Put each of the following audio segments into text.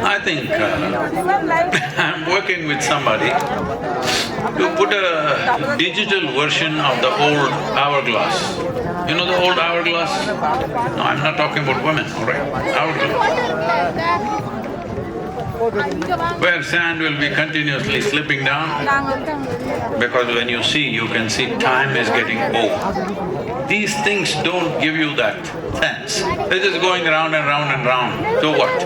I think I'm working with somebody to put a digital version of the old hourglass. You know the old hourglass? No, I'm not talking about women, all right? Hourglass. Where sand will be continuously slipping down, because when you see, you can see time is getting old. These things don't give you that sense, they're just going round and round and round. So what?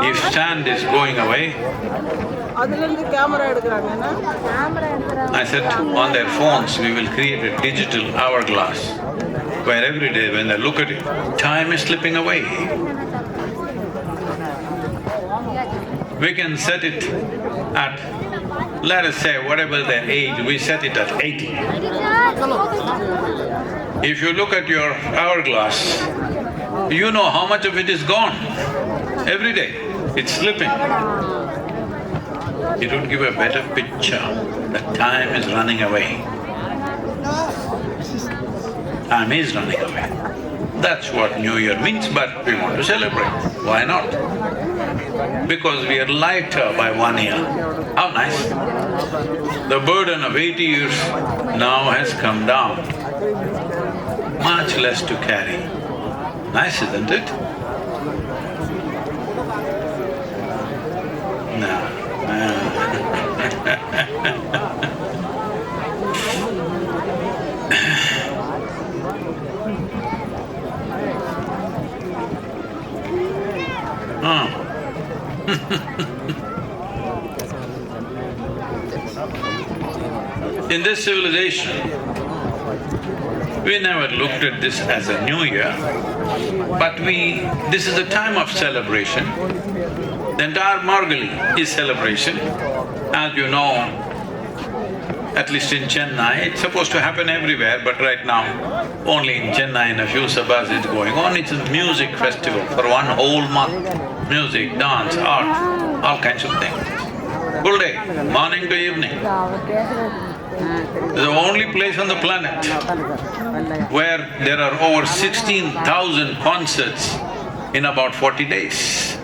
If sand is going away, I said on their phones we will create a digital hourglass where every day when they look at it, time is slipping away. We can set it at, let us say, whatever their age, we set it at 80. If you look at your hourglass, you know how much of it is gone. Every day, it's slipping. It would give a better picture that time is running away. Time is running away. That's what New Year means, but we want to celebrate. Why not? Because we are lighter by 1 year. How nice! The burden of 80 years now has come down, much less to carry. Nice, isn't it? In this civilization, we never looked at this as a new year, but this is a time of celebration. The entire Margali is celebration. As you know, at least in Chennai, it's supposed to happen everywhere, but right now, only in Chennai, in a few sabhas it's going on. It's a music festival for 1 whole month. Music, dance, art, all kinds of things. Full day, morning to evening. The only place on the planet where there are over 16,000 concerts in about 40 days.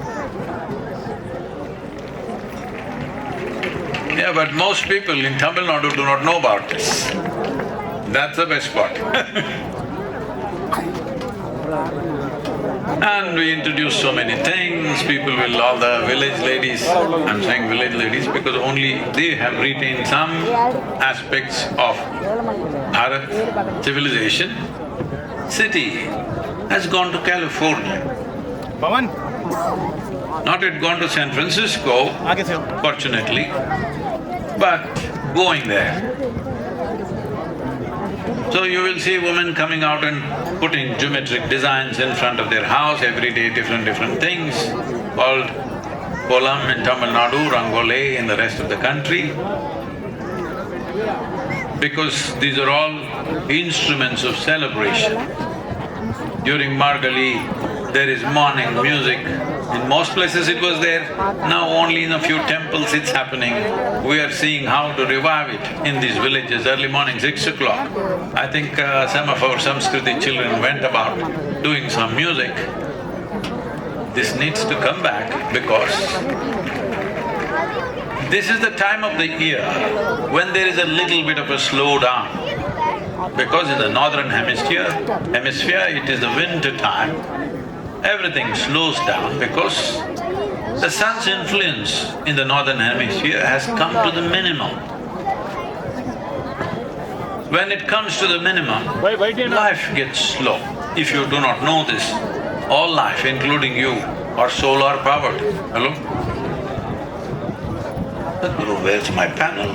Yeah, but most people in Tamil Nadu do not know about this. That's the best part. And we introduce so many things, people will… all the village ladies, I'm saying village ladies because only they have retained some aspects of Bharat civilization. City has gone to California. Not yet gone to San Francisco, fortunately, but going there. So you will see women coming out and putting geometric designs in front of their house, every day different things, called kolam in Tamil Nadu, rangole in the rest of the country. Because these are all instruments of celebration. During Margali, there is morning music. In most places it was there, now only in a few temples it's happening. We are seeing how to revive it in these villages, early morning, 6 o'clock. I think some of our Samskriti children went about doing some music. This needs to come back because this is the time of the year when there is a little bit of a slowdown. Because in the northern hemisphere, it is the winter time, everything slows down because the sun's influence in the northern hemisphere has come to the minimum. When it comes to the minimum, life gets slow. If you do not know this, all life, including you, are solar powered. Hello? Sadguru, where's my panel?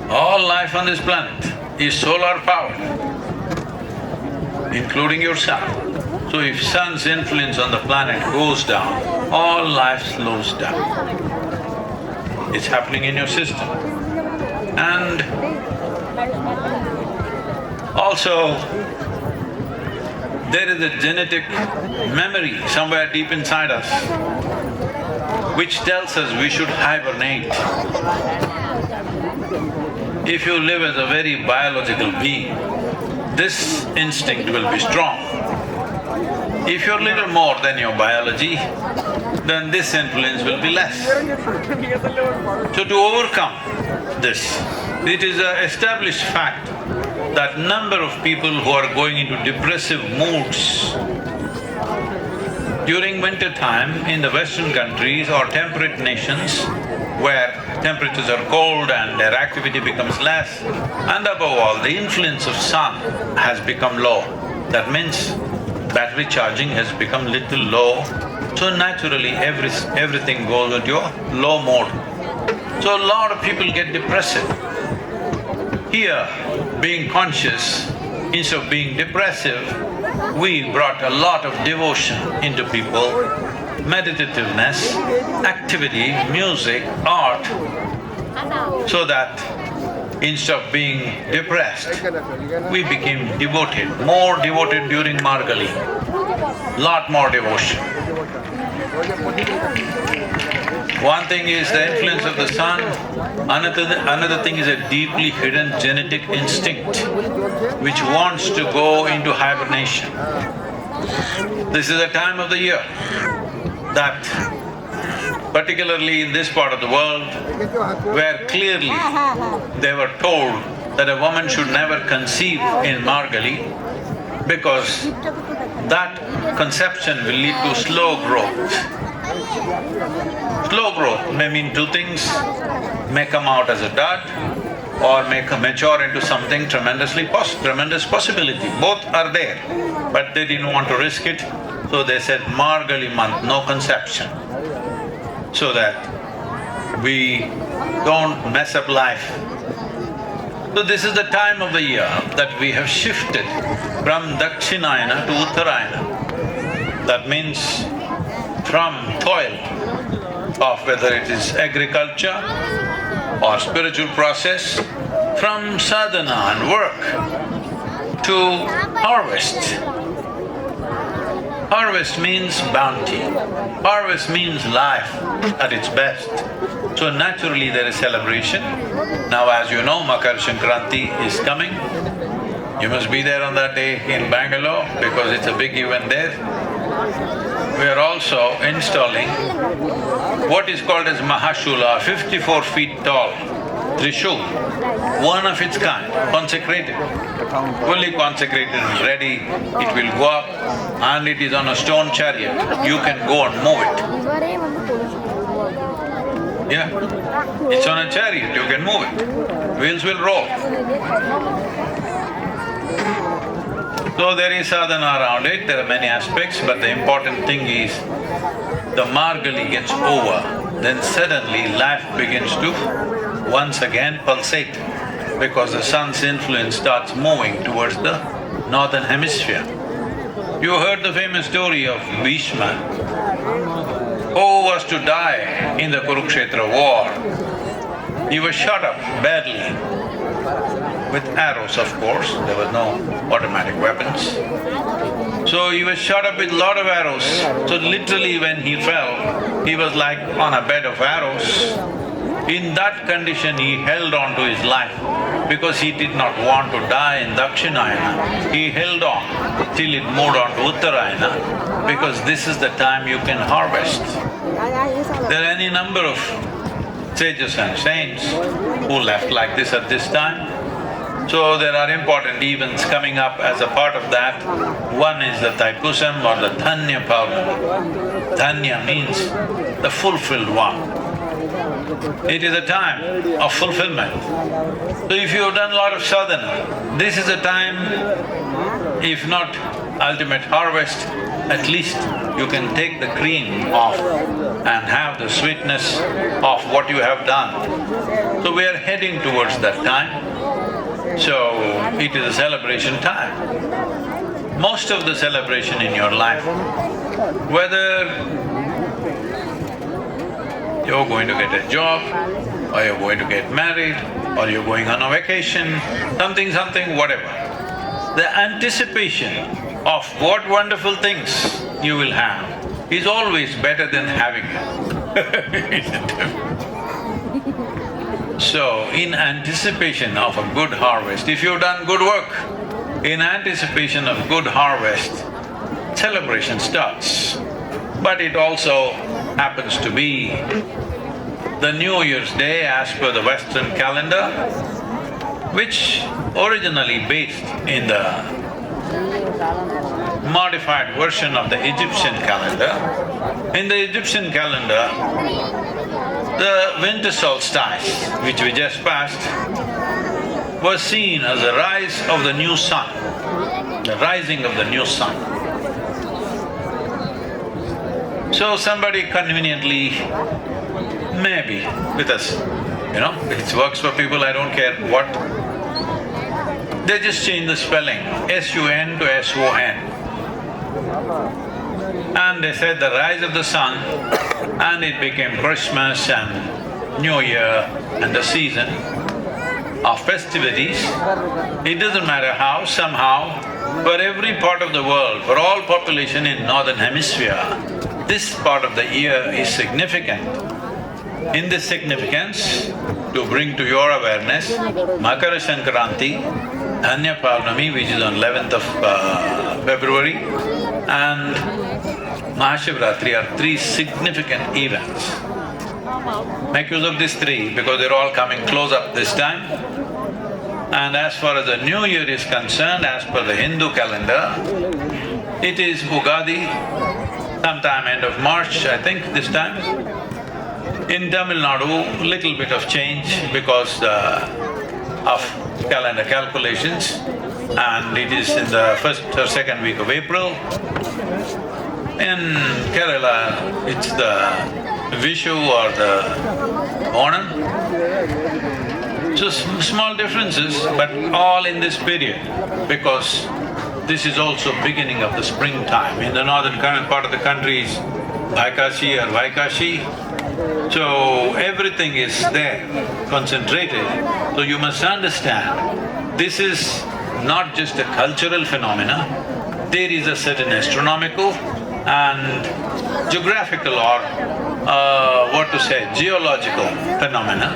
All life on this planet is solar powered, including yourself. So if sun's influence on the planet goes down, all life slows down. It's happening in your system. And also, there is a genetic memory somewhere deep inside us which tells us we should hibernate. If you live as a very biological being, this instinct will be strong. If you're little more than your biology, then this influence will be less. So to overcome this, it is an established fact that number of people who are going into depressive moods during winter time in the Western countries or temperate nations where temperatures are cold and their activity becomes less, and above all, the influence of sun has become low. That means battery charging has become little low, so naturally everything goes into a low mode. So a lot of people get depressive. Here, being conscious, instead of being depressive, we brought a lot of devotion into people, meditativeness, activity, music, art, so that instead of being depressed, we became devoted, more devoted during Margali, lot more devotion. One thing is the influence of the sun, another thing is a deeply hidden genetic instinct which wants to go into hibernation. This is a time of the year that, particularly in this part of the world, where clearly they were told that a woman should never conceive in Margali because that conception will lead to slow growth. Slow growth may mean two things, may come out as a dud or may mature into something tremendous possibility. Both are there, but they didn't want to risk it, so they said Margali month, no conception, so that we don't mess up life. So this is the time of the year that we have shifted from Dakshinayana to Uttarayana. That means from toil of whether it is agriculture or spiritual process, from sadhana and work to harvest. Harvest means bounty, harvest means life at its best. So naturally there is celebration. Now as you know, Makar Sankranti is coming. You must be there on that day in Bangalore because it's a big event there. We are also installing what is called as Mahashula, 54 feet tall Trishul, one of its kind, consecrated, fully consecrated and ready. It will go up and it is on a stone chariot. You can go and move it. Yeah, it's on a chariot, you can move it. Wheels will roll. So there is sadhana around it, there are many aspects, but the important thing is the Margali gets over, then suddenly life begins to once again pulsate because the sun's influence starts moving towards the northern hemisphere. You heard the famous story of Bhishma, who was to die in the Kurukshetra war. He was shot up badly with arrows, of course, there were no automatic weapons. So he was shot up with a lot of arrows. So literally when he fell, he was like on a bed of arrows. In that condition he held on to his life because he did not want to die in Dakshinayana. He held on till it moved on to Uttarayana because this is the time you can harvest. There are any number of sages and saints who left like this at this time. So there are important events coming up as a part of that. One is the Taipusam or the Dhanya Pavanam. Dhanya means the fulfilled one. It is a time of fulfillment. So if you have done a lot of sadhana, this is a time, if not ultimate harvest, at least you can take the cream off and have the sweetness of what you have done. So we are heading towards that time. So it is a celebration time. Most of the celebration in your life, whether you're going to get a job, or you're going to get married, or you're going on a vacation, something, whatever, the anticipation of what wonderful things you will have is always better than having it. So, in anticipation of a good harvest, if you've done good work, in anticipation of good harvest, celebration starts. But it also happens to be the New Year's Day as per the Western calendar, which originally based in the modified version of the Egyptian calendar. In the Egyptian calendar, the winter solstice, which we just passed, was seen as the rise of the new sun, the rising of the new sun. So somebody conveniently, maybe with us, it works for people, I don't care what. They just change the spelling, S-U-N to S-O-N. And they said the rise of the sun, and it became Christmas and New Year and the season of festivities. It doesn't matter how, somehow, for every part of the world, for all population in Northern Hemisphere, this part of the year is significant. In this significance, to bring to your awareness, Makara Sankranti, Dhanya Purnami, which is on 11th of February, and Mahashivratri are three significant events. Make use of these three because they're all coming close up this time. And as far as the New Year is concerned, as per the Hindu calendar, it is Ugadi, sometime end of March, I think, this time. In Tamil Nadu, little bit of change because of calendar calculations, and it is in the first or second week of April. In Kerala, it's the Vishu or the Onam. So small differences, but all in this period, because this is also beginning of the springtime. In the northern part of the country is Vaikashi or Vaikashi, so everything is there, concentrated. So you must understand, this is not just a cultural phenomena, there is a certain astronomical and geographical or geological phenomena,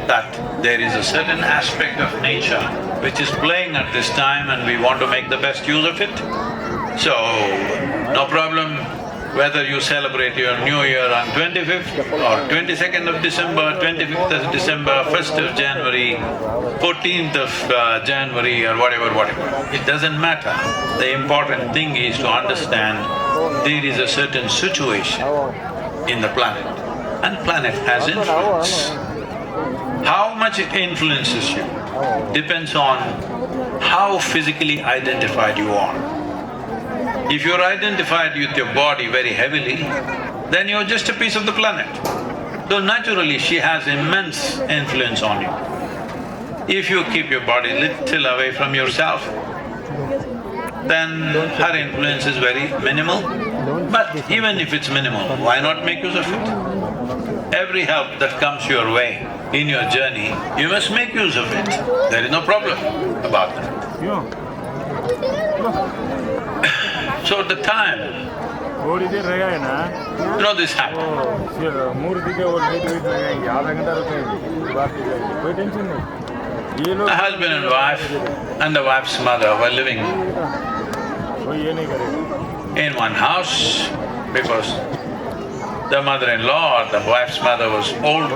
that there is a certain aspect of nature which is playing at this time and we want to make the best use of it. So, no problem whether you celebrate your New Year on 25th or 22nd of December, 25th of December, 1st of January, 14th of January or whatever. It doesn't matter. The important thing is to understand there is a certain situation in the planet, and planet has influence. How much it influences you depends on how physically identified you are. If you're identified with your body very heavily, then you're just a piece of the planet. So naturally, she has immense influence on you. If you keep your body little away from yourself, then her influence is very minimal. But even if it's minimal, why not make use of it? Every help that comes your way in your journey, you must make use of it. There is no problem about that. So at the time, this happened. The husband and wife and the wife's mother were living in one house because the mother-in-law or the wife's mother was old.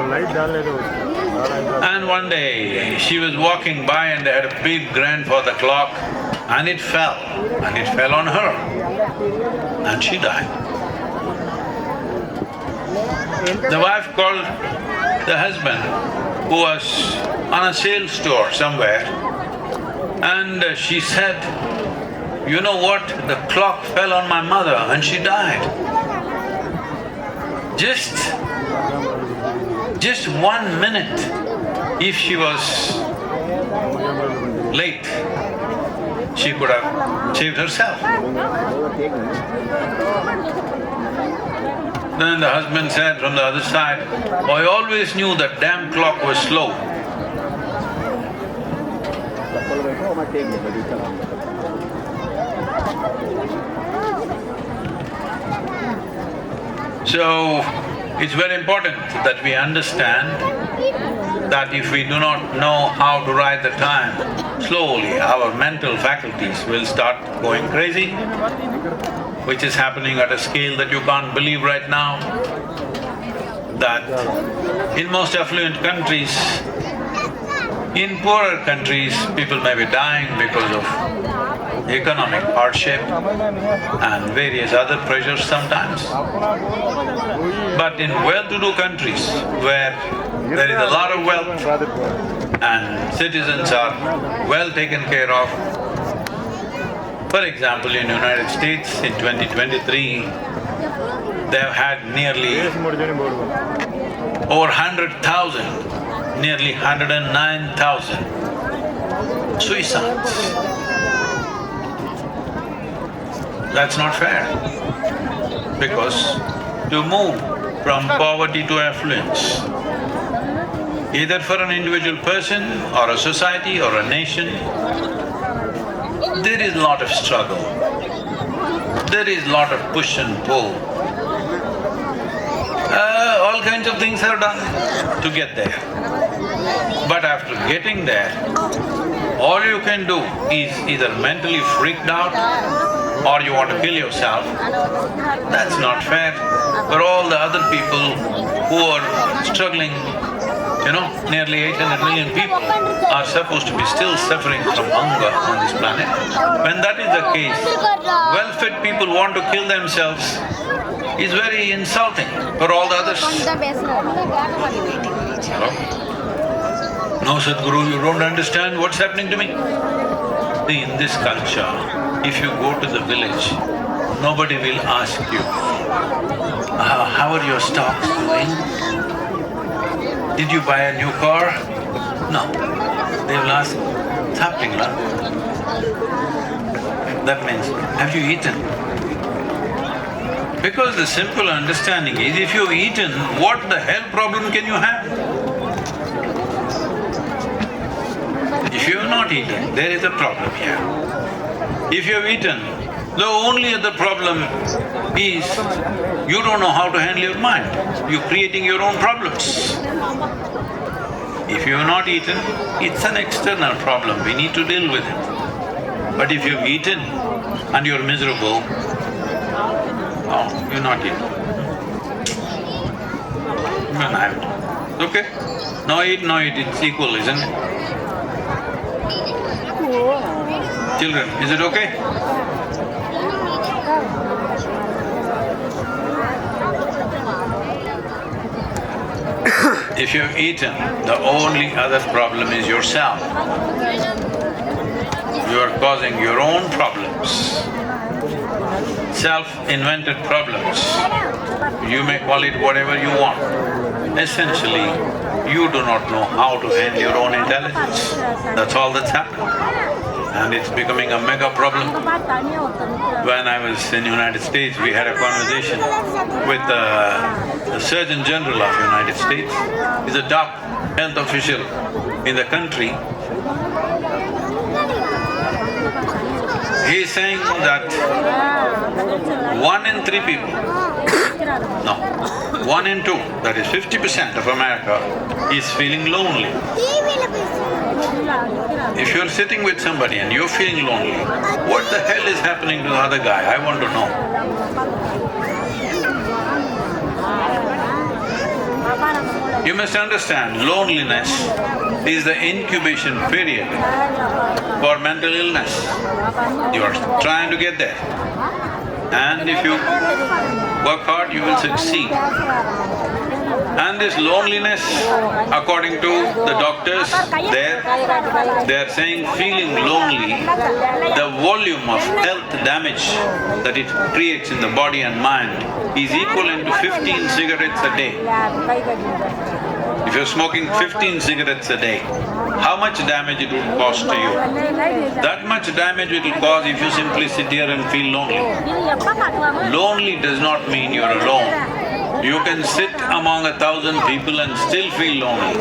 And one day, she was walking by and they had a big grandfather clock and it fell on her and she died. The wife called the husband, who was on a sales tour somewhere, and she said, "You know what? The clock fell on my mother and she died. Just 1 minute, if she was late, she could have saved herself." Then the husband said from the other side, "I always knew that damn clock was slow." So, it's very important that we understand that if we do not know how to ride the time, slowly our mental faculties will start going crazy which is happening at a scale that you can't believe right now, that in most affluent countries, in poorer countries, people may be dying because of economic hardship and various other pressures sometimes. But in well-to-do countries where there is a lot of wealth and citizens are well taken care of, for example, in United States in 2023, they have had nearly over 100,000, nearly 109,000 suicides. That's not fair, because to move from poverty to affluence, either for an individual person or a society or a nation, there is a lot of struggle, there is a lot of push and pull. All kinds of things are done to get there. But after getting there, all you can do is either mentally freaked out or you want to kill yourself. That's not fair for all the other people who are struggling. Nearly 800 million people are supposed to be still suffering from hunger on this planet. When that is the case, well-fed people want to kill themselves is very insulting for all the others. Hello? No, Sadguru, you don't understand what's happening to me. See, in this culture, if you go to the village, nobody will ask you, how are your stocks doing? Did you buy a new car? No. They will ask, what's happening, lah? That means, have you eaten? Because the simple understanding is, if you've eaten, what the hell problem can you have? If you have not eaten, there is a problem here. If you have eaten, the only other problem is you don't know how to handle your mind. You're creating your own problems. If you have not eaten, it's an external problem, we need to deal with it. But if you've eaten and you're miserable, oh, you're not eating. You can have it. Okay? No eat, it's equal, isn't it? Children, is it okay? If you've eaten, the only other problem is yourself. You are causing your own problems, self-invented problems. You may call it whatever you want. Essentially, you do not know how to handle your own intelligence. That's all that's happening. And it's becoming a mega problem. When I was in United States, we had a conversation with the Surgeon General of United States. He's a top health official in the country. He's saying that 1 in 3 people, no, 1 in 2, that is 50% of America is feeling lonely. If you're sitting with somebody and you're feeling lonely, what the hell is happening to the other guy? I want to know. You must understand, loneliness is the incubation period for mental illness. You are trying to get there. And if you work hard, you will succeed. And this loneliness, according to the doctors, they are saying feeling lonely, the volume of health damage that it creates in the body and mind is equivalent to 15 cigarettes a day. If you're smoking 15 cigarettes a day, how much damage it would cause to you? That much damage it will cause if you simply sit here and feel lonely. Lonely does not mean you're alone. You can sit among 1,000 people and still feel lonely.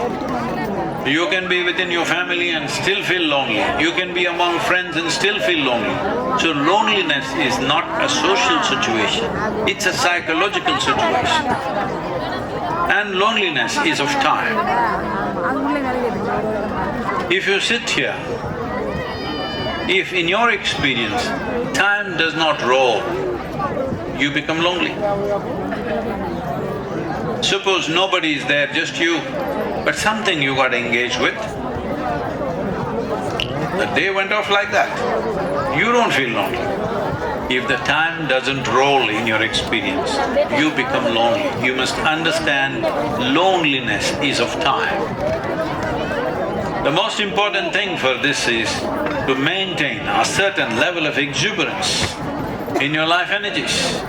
You can be within your family and still feel lonely. You can be among friends and still feel lonely. So loneliness is not a social situation, it's a psychological situation. And loneliness is of time. If you sit here, if in your experience time does not roll, you become lonely. Suppose nobody is there, just you, but something you got engaged with, the day went off like that, you don't feel lonely. If the time doesn't roll in your experience, you become lonely. You must understand loneliness is of time. The most important thing for this is to maintain a certain level of exuberance in your life energies.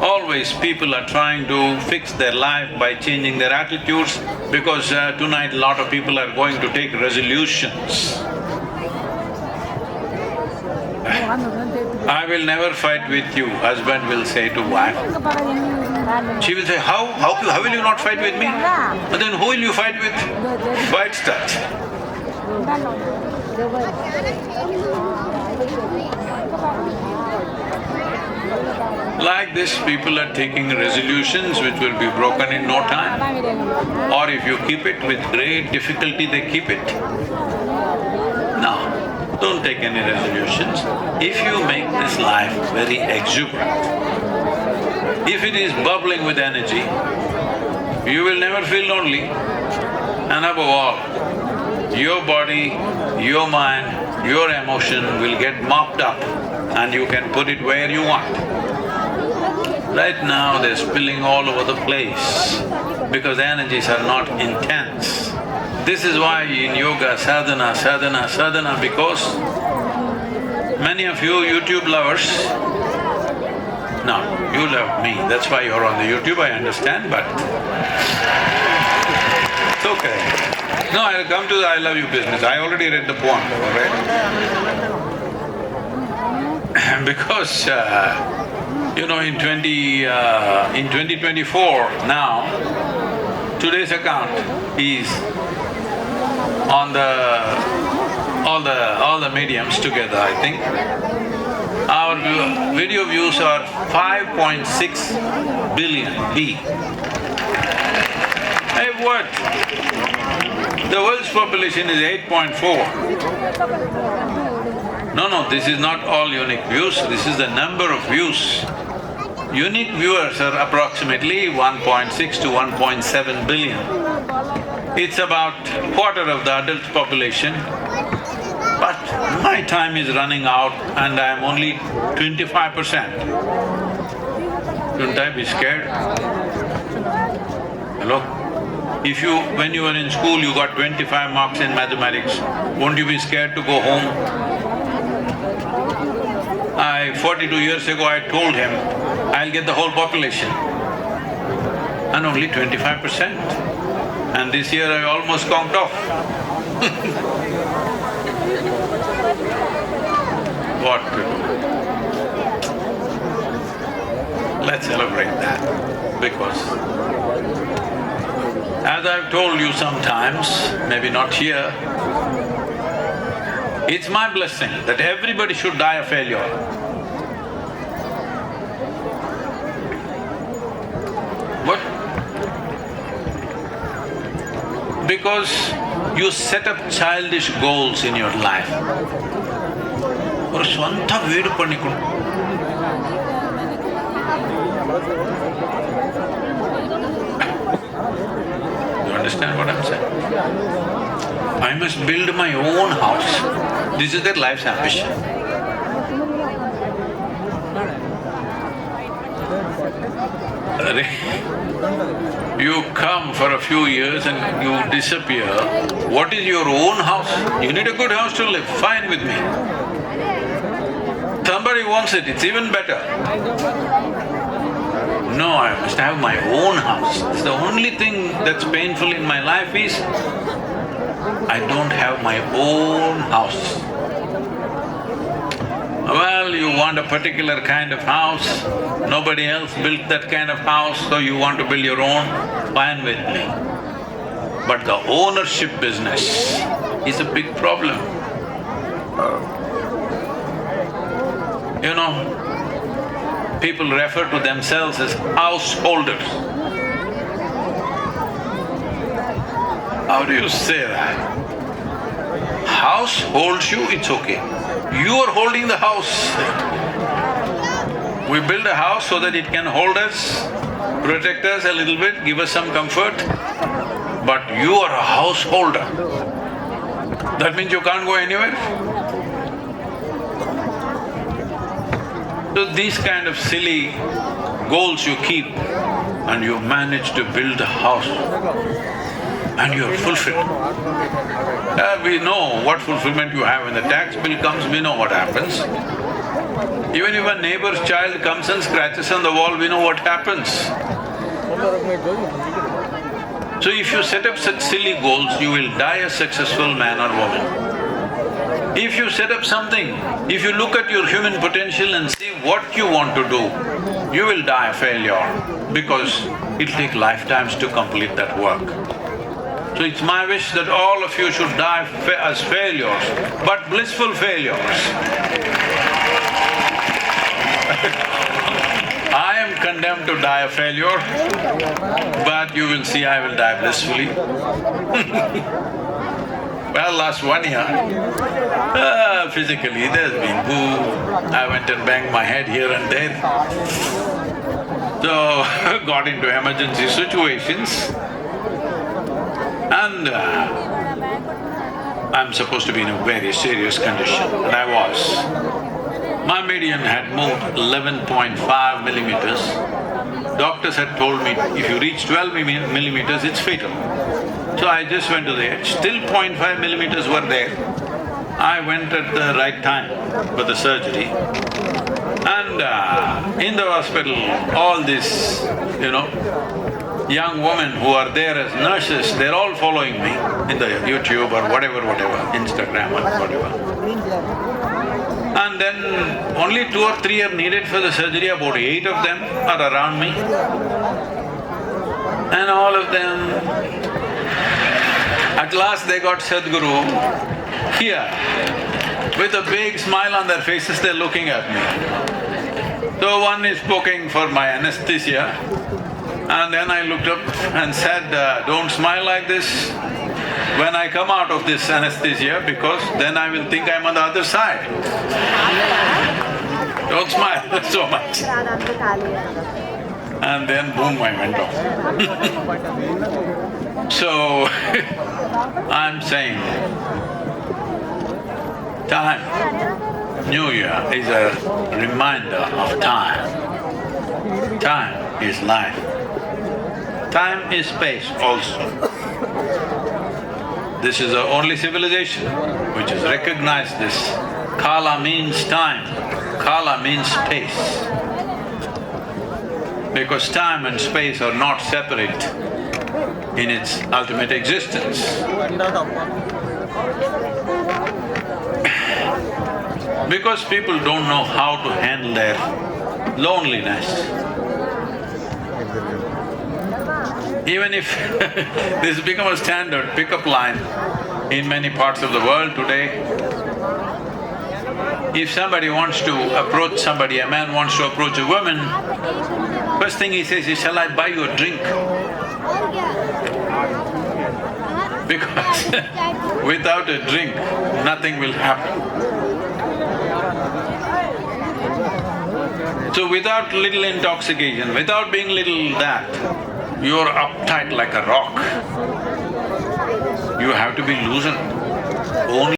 Always people are trying to fix their life by changing their attitudes because tonight a lot of people are going to take resolutions. I will never fight with you, husband will say to wife. She will say, how will you not fight with me? But then who will you fight with? Fight starts. Like this, people are taking resolutions which will be broken in no time. Or if you keep it with great difficulty, they keep it. No. Don't take any resolutions. If you make this life very exuberant, if it is bubbling with energy, you will never feel lonely. And above all, your body, your mind, your emotion will get mopped up and you can put it where you want. Right now they're spilling all over the place because energies are not intense. This is why in yoga, sadhana, sadhana, sadhana, because many of you YouTube lovers, no, you love me, that's why you're on the YouTube, I understand, but it's okay. No, I'll come to the I love you business, I already read the poem, all right? Because you know, in 2024 now, today's account is on all the mediums together, I think. Our video views are 5.6 billion B. Hey, what? The world's population is 8.4. No, this is not all unique views, this is the number of views. Unique viewers are approximately 1.6 to 1.7 billion. It's about quarter of the adult population, but my time is running out and I am only 25%. Shouldn't I be scared? Hello? If when you were in school you got 25 marks in mathematics, won't you be scared to go home? 42 years ago I told him, I'll get the whole population and only 25%. And this year I almost conked off. What to do? Let's celebrate that, because as I've told you sometimes, maybe not here, it's my blessing that everybody should die a failure. What? Because you set up childish goals in your life. Or swanta veedu pannikondu. You understand what I'm saying? I must build my own house. This is their life's ambition. You come for a few years and you disappear. What is your own house? You need a good house to live, fine with me. Somebody wants it, it's even better. No, I must have my own house. The only thing that's painful in my life is I don't have my own house. Well, you want a particular kind of house, nobody else built that kind of house, so you want to build your own, fine with me. But the ownership business is a big problem. You know, people refer to themselves as householders. How do you say that? House holds you, it's okay. You are holding the house. We build a house so that it can hold us, protect us a little bit, give us some comfort. But you are a householder. That means you can't go anywhere. So these kind of silly goals you keep and you manage to build a house and you're fulfilled. We know what fulfillment you have. When the tax bill comes, we know what happens. Even if a neighbor's child comes and scratches on the wall, we know what happens. So if you set up such silly goals, you will die a successful man or woman. If you set up something, if you look at your human potential and see what you want to do, you will die a failure because it'll take lifetimes to complete that work. So it's my wish that all of you should die as failures, but blissful failures. I am condemned to die a failure, but you will see I will die blissfully. Well, last 1 year, physically there's been boo, I went and banged my head here and there. So, got into emergency situations and I'm supposed to be in a very serious condition, and I was. My median had moved 11.5 millimeters. Doctors had told me, if you reach 12 millimeters, it's fatal. So I just went to the edge, still 0.5 millimeters were there. I went at the right time for the surgery. And in the hospital, all these, young women who are there as nurses, they're all following me in the YouTube or whatever, Instagram or whatever. And then only 2 or 3 are needed for the surgery, about 8 of them are around me. And all of them, at last they got Sadguru here. With a big smile on their faces, they're looking at me. So one is poking for my anesthesia, and then I looked up and said, don't smile like this when I come out of this anesthesia, because then I will think I'm on the other side. Don't smile so much. And then boom, I went off. So, I'm saying, time, New Year is a reminder of time. Time is life. Time is space also. This is the only civilization which has recognized this. Kala means time, Kala means space. Because time and space are not separate in its ultimate existence. Because people don't know how to handle their loneliness. Even if this has become a standard pickup line in many parts of the world today, if somebody wants to approach somebody, a man wants to approach a woman, first thing he says is, shall I buy you a drink? Because without a drink, nothing will happen. So without little intoxication, without being little that, you're uptight like a rock. You have to be loosened. Only